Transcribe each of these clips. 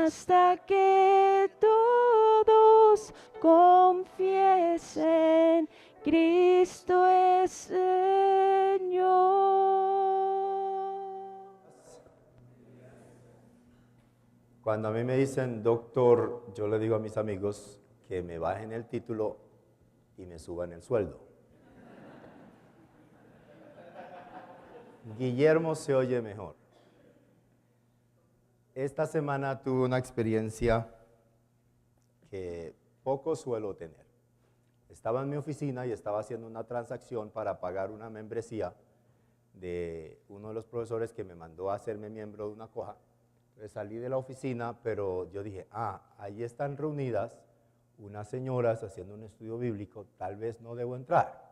hasta que todos confiesen, Cristo es Señor. Cuando a mí me dicen doctor, yo le digo a mis amigos que me bajen el título y me suban el sueldo. Guillermo se oye mejor. Esta semana tuve una experiencia que poco suelo tener. Estaba en mi oficina y estaba haciendo una transacción para pagar una membresía de uno de los profesores que me mandó a hacerme miembro de una coja. Entonces salí de la oficina, pero yo dije, ahí están reunidas unas señoras haciendo un estudio bíblico, tal vez no debo entrar.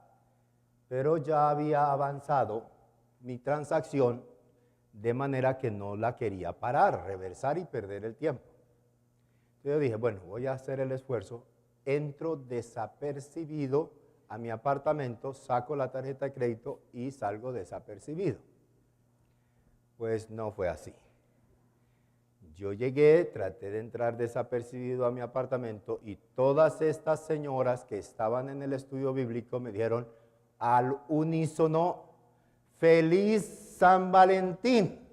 Pero ya había avanzado mi transacción de manera que no la quería parar, reversar y perder el tiempo. Entonces yo dije, bueno, voy a hacer el esfuerzo, entro desapercibido a mi apartamento, saco la tarjeta de crédito y salgo desapercibido. Pues no fue así. Yo llegué, traté de entrar desapercibido a mi apartamento y todas estas señoras que estaban en el estudio bíblico me dijeron al unísono, ¡Feliz San Valentín!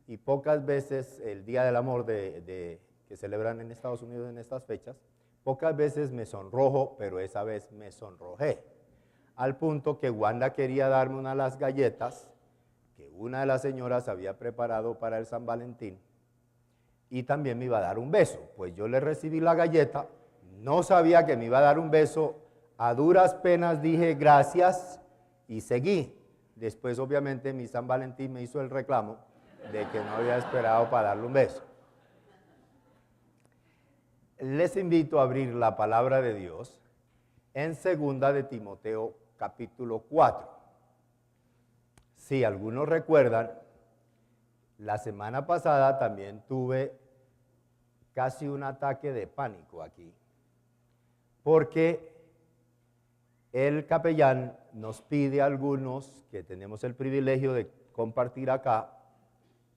Y pocas veces el Día del Amor que celebran en Estados Unidos en estas fechas, pocas veces me sonrojo, pero esa vez me sonrojé. Al punto que Wanda quería darme una de las galletas que una de las señoras había preparado para el San Valentín y también me iba a dar un beso. Pues yo le recibí la galleta, no sabía que me iba a dar un beso, a duras penas dije gracias y seguí. Después, obviamente, mi San Valentín me hizo el reclamo de que no había esperado para darle un beso. Les invito a abrir la palabra de Dios en 2 de Timoteo, capítulo 4. Si algunos recuerdan, la semana pasada también tuve casi un ataque de pánico aquí, porque el capellán nos pide a algunos que tenemos el privilegio de compartir acá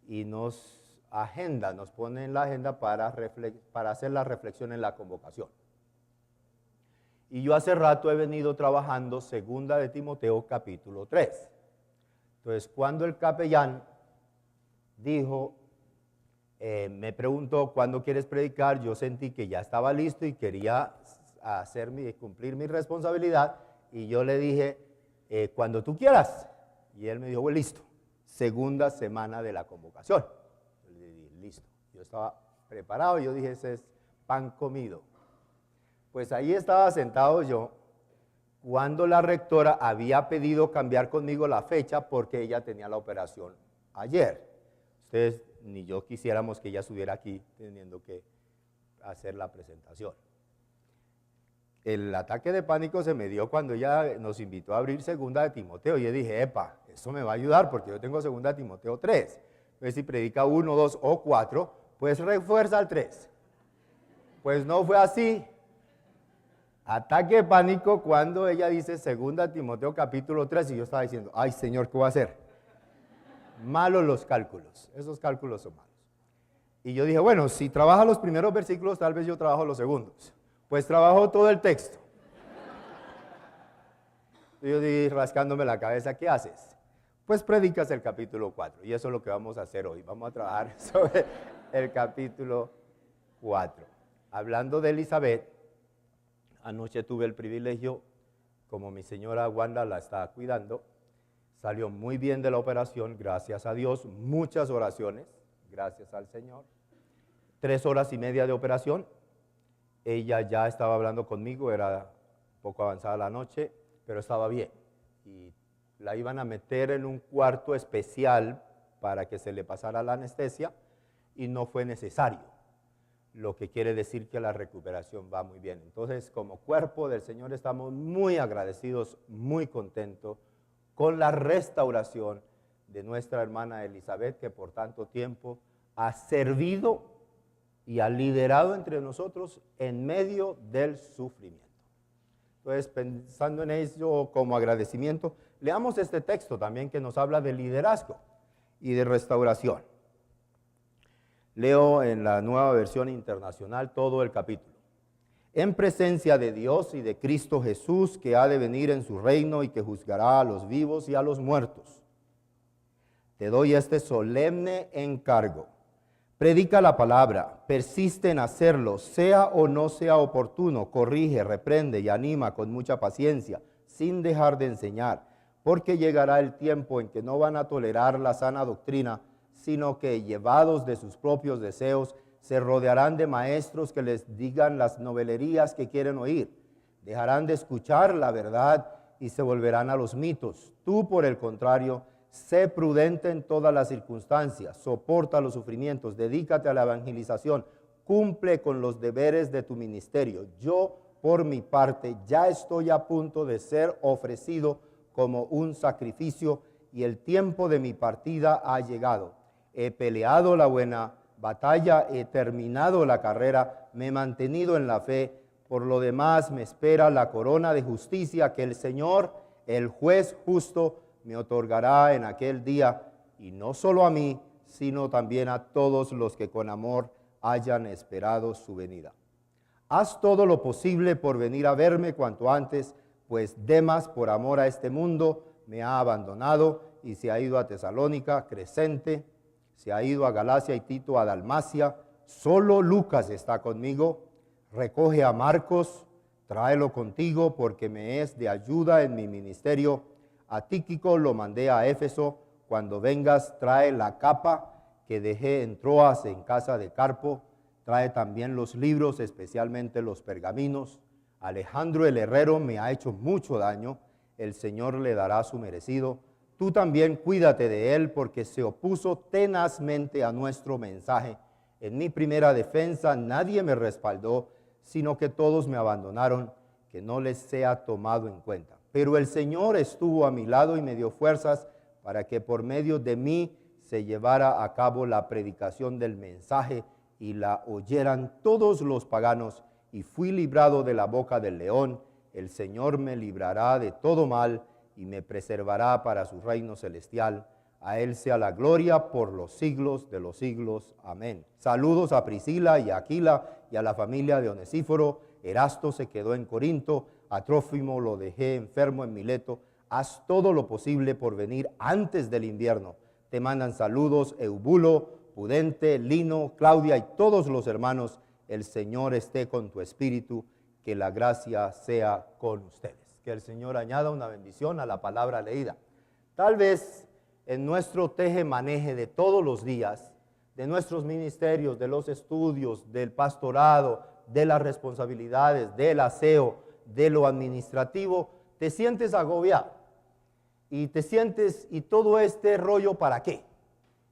y nos pone en la agenda para hacer la reflexión en la convocación. Y yo hace rato he venido trabajando 2 de Timoteo capítulo 3. Entonces, cuando el capellán dijo, me preguntó, ¿cuándo quieres predicar? Yo sentí que ya estaba listo y quería cumplir mi responsabilidad, y yo le dije, cuando tú quieras. Y él me dijo, bueno, listo, 2ª semana de la convocación. Yo le dije, listo. Yo estaba preparado, yo dije, ese es pan comido. Pues ahí estaba sentado yo, cuando la rectora había pedido cambiar conmigo la fecha porque ella tenía la operación ayer. Ustedes ni yo quisiéramos que ella estuviera aquí teniendo que hacer la presentación. El ataque de pánico se me dio cuando ella nos invitó a abrir 2 de Timoteo. Y yo dije, epa, eso me va a ayudar porque yo tengo 2 de Timoteo 3. Entonces, si predica 1, 2 o 4, pues refuerza el 3. Pues no fue así. Ataque de pánico cuando ella dice 2 de Timoteo capítulo 3 y yo estaba diciendo, ay Señor, ¿qué voy a hacer? Malos los cálculos, esos cálculos son malos. Y yo dije, bueno, si trabaja los primeros versículos, tal vez yo trabajo los segundos. Pues trabajo todo el texto. Y yo dije, rascándome la cabeza, ¿qué haces? Pues predicas el capítulo 4, y eso es lo que vamos a hacer hoy. Vamos a trabajar sobre el capítulo 4. Hablando de Elizabeth, anoche tuve el privilegio, como mi señora Wanda la está cuidando, salió muy bien de la operación, gracias a Dios, muchas oraciones, gracias al Señor. 3 horas y media de operación. Ella ya estaba hablando conmigo, era un poco avanzada la noche, pero estaba bien. Y la iban a meter en un cuarto especial para que se le pasara la anestesia y no fue necesario, lo que quiere decir que la recuperación va muy bien. Entonces, como cuerpo del Señor estamos muy agradecidos, muy contentos con la restauración de nuestra hermana Elizabeth, que por tanto tiempo ha servido y ha liderado entre nosotros en medio del sufrimiento. Entonces, pensando en ello como agradecimiento, leamos este texto también que nos habla de liderazgo y de restauración. Leo en la Nueva Versión Internacional todo el capítulo. En presencia de Dios y de Cristo Jesús, que ha de venir en su reino y que juzgará a los vivos y a los muertos. Te doy este solemne encargo. Predica la palabra, persiste en hacerlo, sea o no sea oportuno, corrige, reprende y anima con mucha paciencia, sin dejar de enseñar, porque llegará el tiempo en que no van a tolerar la sana doctrina, sino que, llevados de sus propios deseos, se rodearán de maestros que les digan las novelerías que quieren oír. Dejarán de escuchar la verdad y se volverán a los mitos. Tú, por el contrario, sé prudente en todas las circunstancias, soporta los sufrimientos, dedícate a la evangelización, cumple con los deberes de tu ministerio. Yo, por mi parte, ya estoy a punto de ser ofrecido como un sacrificio y el tiempo de mi partida ha llegado. He peleado la buena batalla, he terminado la carrera, me he mantenido en la fe. Por lo demás me espera la corona de justicia que el Señor, el juez justo, me otorgará en aquel día, y no solo a mí, sino también a todos los que con amor hayan esperado su venida. Haz todo lo posible por venir a verme cuanto antes, pues Demas, por amor a este mundo, me ha abandonado y se ha ido a Tesalónica, Crescente, se ha ido a Galacia y Tito a Dalmacia. Solo Lucas está conmigo. Recoge a Marcos, tráelo contigo porque me es de ayuda en mi ministerio. A Tíquico lo mandé a Éfeso. Cuando vengas, trae la capa que dejé en Troas en casa de Carpo. Trae también los libros, especialmente los pergaminos. Alejandro el herrero me ha hecho mucho daño. El Señor le dará su merecido. Tú también cuídate de él porque se opuso tenazmente a nuestro mensaje. En mi primera defensa nadie me respaldó, sino que todos me abandonaron, que no les sea tomado en cuenta. Pero el Señor estuvo a mi lado y me dio fuerzas para que por medio de mí se llevara a cabo la predicación del mensaje y la oyeran todos los paganos, y fui librado de la boca del león. El Señor me librará de todo mal y me preservará para su reino celestial. A Él sea la gloria por los siglos de los siglos. Amén. Saludos a Priscila y a Aquila y a la familia de Onesíforo. Erasto se quedó en Corinto, a Trófimo lo dejé enfermo en Mileto. Haz todo lo posible por venir antes del invierno. Te mandan saludos Eubulo, Pudente, Lino, Claudia y todos los hermanos. El Señor esté con tu espíritu, que la gracia sea con ustedes. Que el Señor añada una bendición a la palabra leída. Tal vez en nuestro teje-maneje de todos los días, de nuestros ministerios, de los estudios, del pastorado, de las responsabilidades, del aseo, de lo administrativo, te sientes agobiado. Y te sientes, ¿y todo este rollo para qué?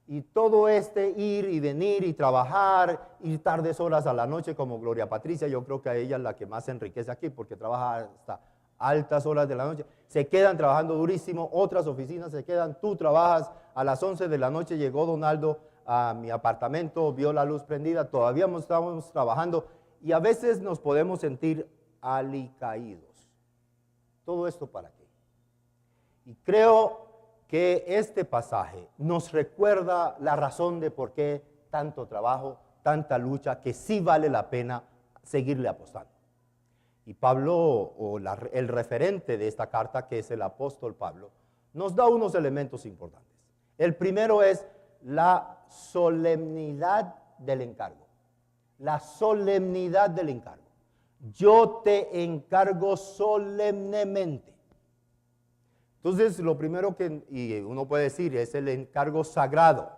Y todo este ir y venir y trabajar, ir tardes horas a la noche como Gloria Patricia, yo creo que a ella es la que más se enriquece aquí porque trabaja hasta altas horas de la noche, se quedan trabajando durísimo, otras oficinas se quedan, tú trabajas, a las 11 de la noche llegó Donaldo a mi apartamento, vio la luz prendida, todavía estamos trabajando y a veces nos podemos sentir alicaídos. ¿Todo esto para qué? Y creo que este pasaje nos recuerda la razón de por qué tanto trabajo, tanta lucha, que sí vale la pena seguirle apostando. Y Pablo, o el referente de esta carta, que es el apóstol Pablo, nos da unos elementos importantes. El primero es la solemnidad del encargo. La solemnidad del encargo. Yo te encargo solemnemente. Entonces, lo primero que y uno puede decir es el encargo sagrado,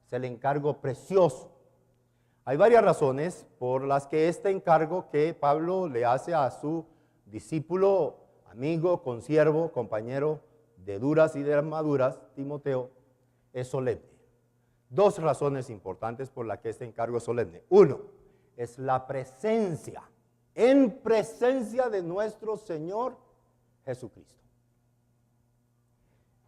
es el encargo precioso. Hay varias razones por las que este encargo que Pablo le hace a su discípulo, amigo, consiervo, compañero de duras y de armaduras, Timoteo, es solemne. Dos razones importantes por las que este encargo es solemne. Uno, es la presencia, en presencia de nuestro Señor Jesucristo.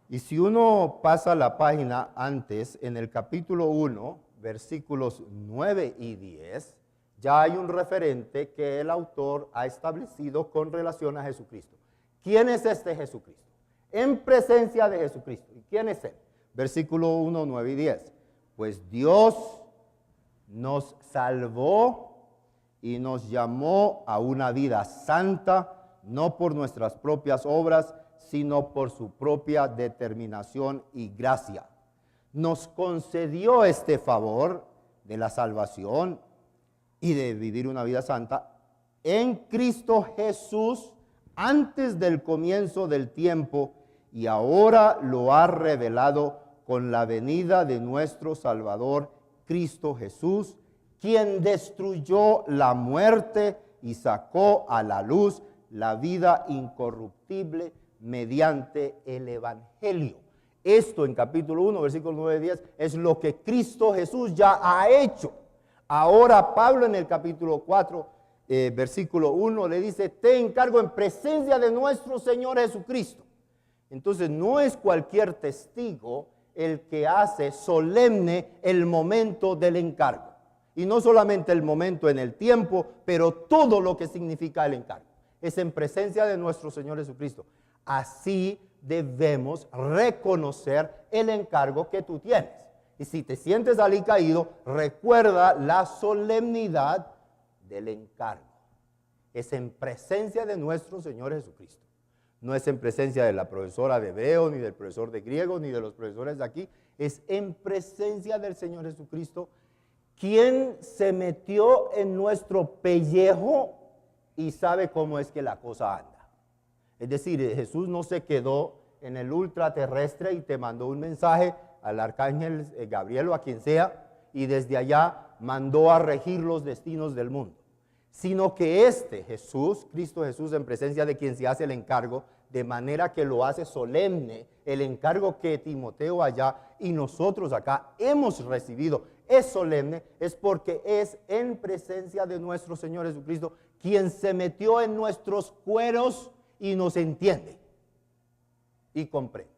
Y si uno pasa la página antes, en el capítulo 1, versículos 9 y 10, ya hay un referente que el autor ha establecido con relación a Jesucristo. ¿Quién es este Jesucristo? En presencia de Jesucristo. ¿Y quién es él? Versículo 1, 9 y 10. Pues Dios nos salvó y nos llamó a una vida santa, no por nuestras propias obras, sino por su propia determinación y gracia. Nos concedió este favor de la salvación y de vivir una vida santa en Cristo Jesús antes del comienzo del tiempo, y ahora lo ha revelado con la venida de nuestro Salvador Cristo Jesús, quien destruyó la muerte y sacó a la luz la vida incorruptible mediante el Evangelio. Esto en capítulo 1, versículo 9 y 10, es lo que Cristo Jesús ya ha hecho. Ahora Pablo en el capítulo 4, versículo 1, le dice: te encargo en presencia de nuestro Señor Jesucristo. Entonces no es cualquier testigo el que hace solemne el momento del encargo. Y no solamente el momento en el tiempo, pero todo lo que significa el encargo. Es en presencia de nuestro Señor Jesucristo. Así debemos reconocer el encargo que tú tienes. Y si te sientes alicaído, recuerda la solemnidad del encargo. Es en presencia de nuestro Señor Jesucristo. No es en presencia de la profesora de hebreo, ni del profesor de griego, ni de los profesores de aquí. Es en presencia del Señor Jesucristo, quien se metió en nuestro pellejo y sabe cómo es que la cosa anda. Es decir, Jesús no se quedó en el ultraterrestre y te mandó un mensaje al arcángel Gabriel o a quien sea, y desde allá mandó a regir los destinos del mundo. Sino que Jesús, Cristo Jesús, en presencia de quien se hace el encargo, de manera que lo hace solemne, el encargo que Timoteo allá y nosotros acá hemos recibido, es solemne, es porque es en presencia de nuestro Señor Jesucristo, quien se metió en nuestros cueros y nos entiende y comprende.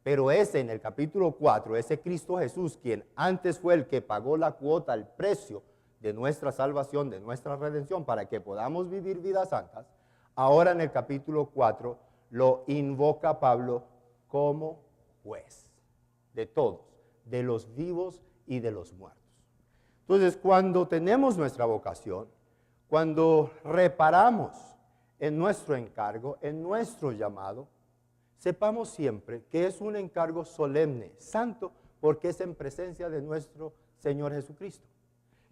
Pero en el capítulo 4, ese Cristo Jesús, quien antes fue el que pagó la cuota, el precio de nuestra salvación, de nuestra redención, para que podamos vivir vidas santas, ahora en el capítulo 4 lo invoca Pablo como juez de todos, de los vivos y de los muertos. Entonces, cuando tenemos nuestra vocación, cuando reparamos en nuestro encargo, en nuestro llamado, sepamos siempre que es un encargo solemne, santo, porque es en presencia de nuestro Señor Jesucristo,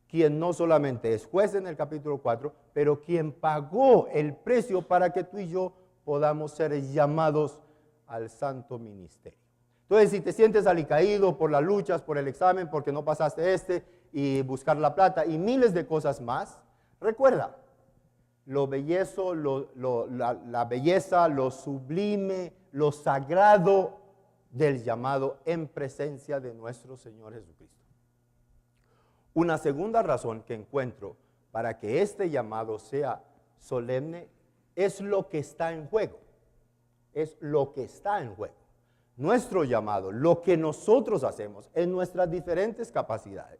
quien no solamente es juez en el capítulo 4, pero quien pagó el precio para que tú y yo podamos ser llamados al santo ministerio. Entonces, si te sientes alicaído por las luchas, por el examen, porque no pasaste y buscar la plata y miles de cosas más, recuerda la belleza, lo sublime, lo sagrado del llamado en presencia de nuestro Señor Jesucristo. Una segunda razón que encuentro para que este llamado sea solemne es lo que está en juego. Es lo que está en juego. Nuestro llamado, lo que nosotros hacemos en nuestras diferentes capacidades,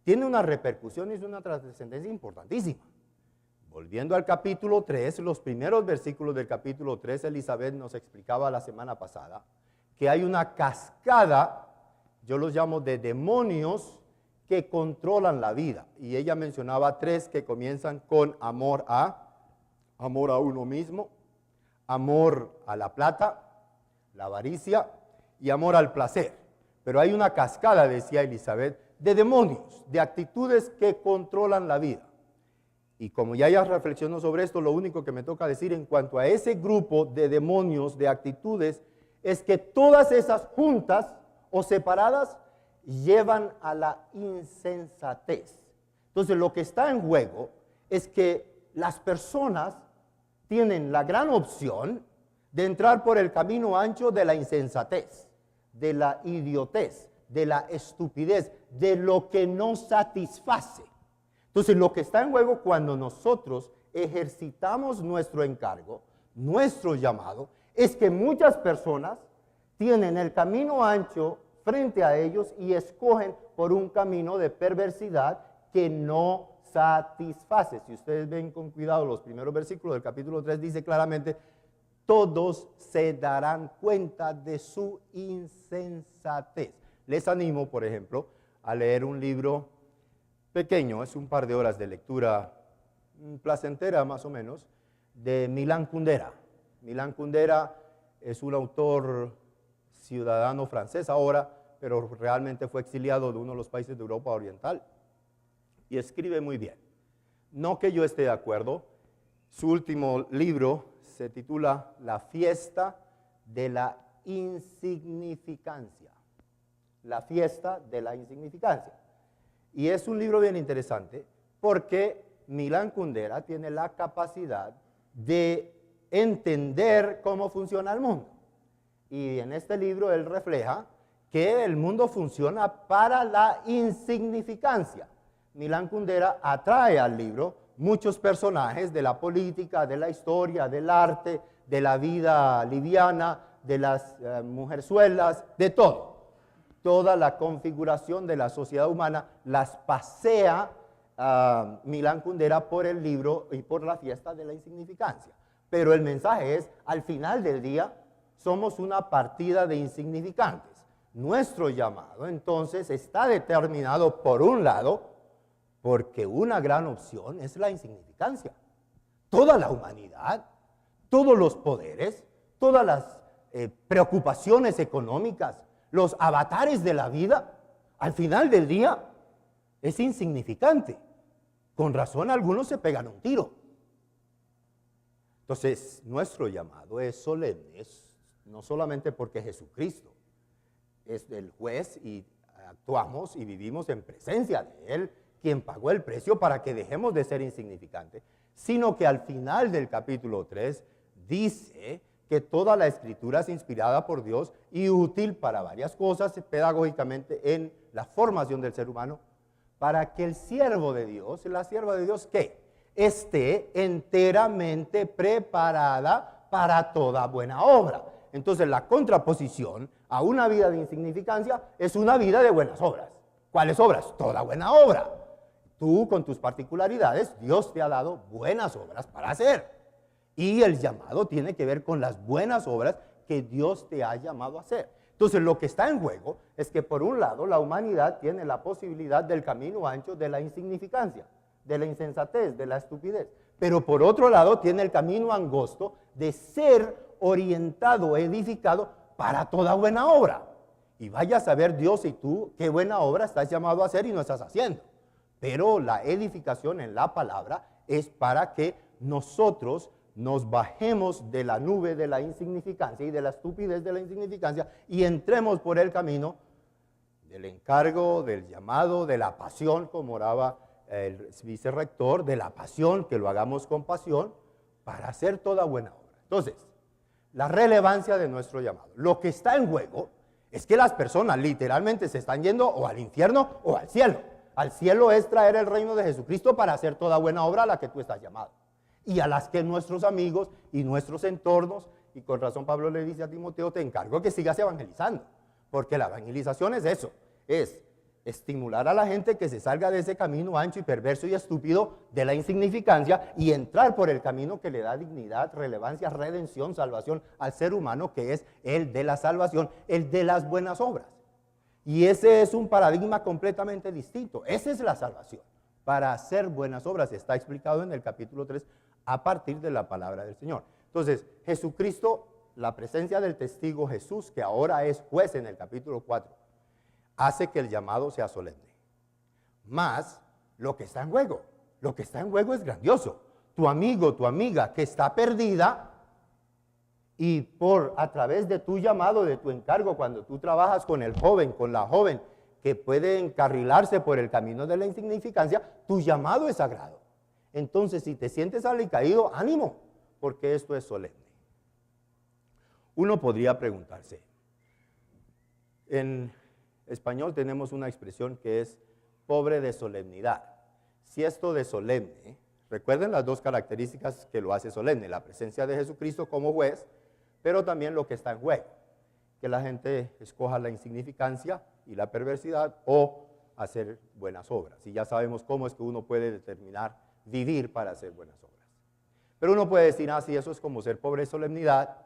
tiene una repercusión y es una trascendencia importantísima. Volviendo al capítulo 3, los primeros versículos del capítulo 3, Elizabeth nos explicaba la semana pasada que hay una cascada, yo los llamo de demonios, que controlan la vida. Y ella mencionaba 3 que comienzan con amor a uno mismo, amor a la plata, la avaricia y amor al placer. Pero hay una cascada, decía Elizabeth, de demonios, de actitudes que controlan la vida. Y como ya reflexionó sobre esto, lo único que me toca decir en cuanto a ese grupo de demonios, de actitudes, es que todas esas juntas o separadas llevan a la insensatez. Entonces, lo que está en juego es que las personas tienen la gran opción de entrar por el camino ancho de la insensatez, de la idiotez, de la estupidez, de lo que no satisface. Entonces, lo que está en juego cuando nosotros ejercitamos nuestro encargo, nuestro llamado, es que muchas personas tienen el camino ancho frente a ellos y escogen por un camino de perversidad que no satisface. Si ustedes ven con cuidado los primeros versículos del capítulo 3, dice claramente: todos se darán cuenta de su insensatez. Les animo, por ejemplo, a leer un libro pequeño, es un par de horas de lectura placentera más o menos, de Milan Kundera. Milan Kundera es un autor ciudadano francés ahora, pero realmente fue exiliado de uno de los países de Europa Oriental y escribe muy bien. No que yo esté de acuerdo, su último libro se titula La fiesta de la insignificancia. La fiesta de la insignificancia. Y es un libro bien interesante porque Milan Kundera tiene la capacidad de entender cómo funciona el mundo. Y en este libro él refleja que el mundo funciona para la insignificancia. Milan Kundera atrae al libro muchos personajes de la política, de la historia, del arte, de la vida liviana, de las mujerzuelas, de todo. Toda la configuración de la sociedad humana las pasea Milan Kundera por el libro y por la fiesta de la insignificancia. Pero el mensaje es, al final del día, somos una partida de insignificantes. Nuestro llamado, entonces, está determinado, por un lado, porque una gran opción es la insignificancia. Toda la humanidad, todos los poderes, todas las preocupaciones económicas, los avatares de la vida, al final del día, es insignificante. Con razón algunos se pegan un tiro. Entonces, nuestro llamado es solemne, no solamente porque Jesucristo es el juez y actuamos y vivimos en presencia de Él, quien pagó el precio para que dejemos de ser insignificantes, sino que al final del capítulo 3 dice que toda la escritura es inspirada por Dios y útil para varias cosas pedagógicamente en la formación del ser humano, para que el siervo de Dios, la sierva de Dios, ¿qué? Esté enteramente preparada para toda buena obra. Entonces la contraposición a una vida de insignificancia es una vida de buenas obras. ¿Cuáles obras? Toda buena obra. Tú con tus particularidades, Dios te ha dado buenas obras para hacer. Y el llamado tiene que ver con las buenas obras que Dios te ha llamado a hacer. Entonces lo que está en juego es que por un lado la humanidad tiene la posibilidad del camino ancho de la insignificancia, de la insensatez, de la estupidez. Pero por otro lado tiene el camino angosto de ser orientado, edificado para toda buena obra. Y vaya a saber Dios y tú qué buena obra estás llamado a hacer y no estás haciendo. Pero la edificación en la palabra es para que nosotros nos bajemos de la nube de la insignificancia y de la estupidez de la insignificancia y entremos por el camino del encargo, del llamado, de la pasión, como oraba el vicerrector, de la pasión, que lo hagamos con pasión, para hacer toda buena obra. Entonces, la relevancia de nuestro llamado. Lo que está en juego es que las personas literalmente se están yendo o al infierno o al cielo. Al cielo es traer el reino de Jesucristo para hacer toda buena obra a la que tú estás llamado. Y a las que nuestros amigos y nuestros entornos, y con razón Pablo le dice a Timoteo, te encargo que sigas evangelizando, porque la evangelización es eso, es estimular a la gente que se salga de ese camino ancho y perverso y estúpido de la insignificancia y entrar por el camino que le da dignidad, relevancia, redención, salvación al ser humano, que es el de la salvación, el de las buenas obras. Y ese es un paradigma completamente distinto, esa es la salvación. Para hacer buenas obras está explicado en el capítulo 3 a partir de la palabra del Señor. Entonces, Jesucristo, la presencia del testigo Jesús, que ahora es juez en el capítulo 4, hace que el llamado sea solemne. Más lo que está en juego. Lo que está en juego es grandioso. Tu amigo, tu amiga que está perdida y a través de tu llamado, de tu encargo, cuando tú trabajas con el joven, con la joven que puede encarrilarse por el camino de la insignificancia, tu llamado es sagrado. Entonces, si te sientes alicaído, ánimo, porque esto es solemne. Uno podría preguntarse, en español tenemos una expresión que es pobre de solemnidad. Si esto de solemne, recuerden las dos características que lo hace solemne, la presencia de Jesucristo como juez, pero también lo que está en juego, que la gente escoja la insignificancia y la perversidad o hacer buenas obras. Y ya sabemos cómo es que uno puede determinar vivir para hacer buenas obras. Pero uno puede decir, sí, eso es como ser pobre de solemnidad,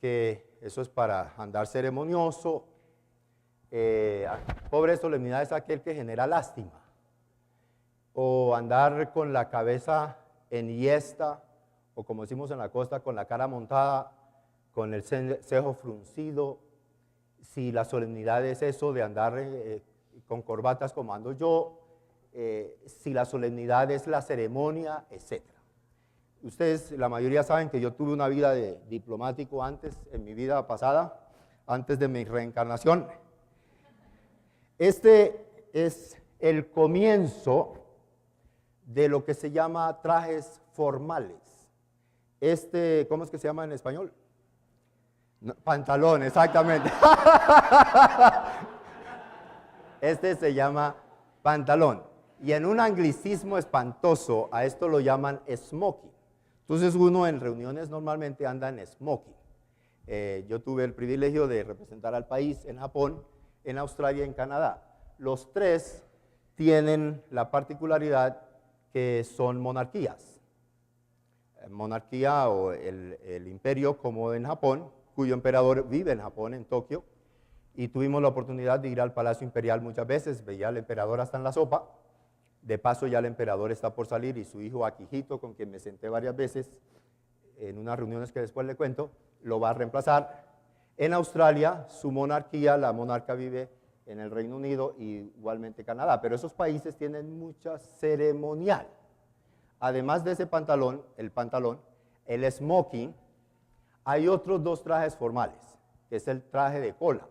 que eso es para andar ceremonioso. Pobre de solemnidad es aquel que genera lástima. o andar con la cabeza enhiesta, o como decimos en la costa, con la cara montada, con el cejo fruncido, si la solemnidad es eso de andar con corbatas como ando yo, si la solemnidad es la ceremonia, etc. Ustedes, la mayoría saben que yo tuve una vida de diplomático antes, en mi vida pasada, antes de mi reencarnación. Este es el comienzo de lo que se llama trajes formales. ¿Cómo es que se llama en español? No, pantalón, exactamente. Este se llama pantalón. Y en un anglicismo espantoso, a esto lo llaman smoking. Entonces uno en reuniones normalmente anda en smoking. Yo tuve el privilegio de representar al país en Japón, en Australia y en Canadá. Los tres tienen la particularidad que son monarquías. Monarquía o el imperio como en Japón, cuyo emperador vive en Japón, en Tokio, y tuvimos la oportunidad de ir al Palacio Imperial muchas veces, veía al emperador hasta en la sopa. De paso ya el emperador está por salir y su hijo Akihito, con quien me senté varias veces en unas reuniones que después le cuento, lo va a reemplazar. En Australia, su monarquía, la monarca vive en el Reino Unido y igualmente Canadá, pero esos países tienen mucha ceremonial. Además de ese pantalón, el smoking, hay otros dos trajes formales, que es el traje de cola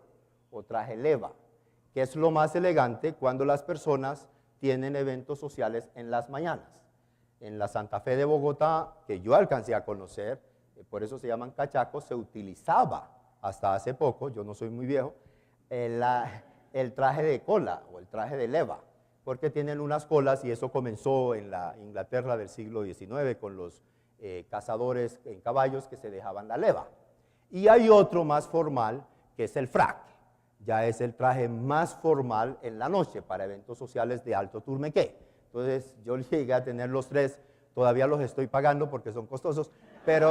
o traje leva, que es lo más elegante cuando las personas tienen eventos sociales en las mañanas. En la Santa Fe de Bogotá, que yo alcancé a conocer, por eso se llaman cachacos, se utilizaba hasta hace poco, yo no soy muy viejo, el traje de cola o el traje de leva, porque tienen unas colas y eso comenzó en la Inglaterra del siglo XIX con los cazadores en caballos que se dejaban la leva. Y hay otro más formal que es el frac. Ya es el traje más formal en la noche para eventos sociales de alto turmequé. Entonces yo llegué a tener los tres, todavía los estoy pagando porque son costosos, pero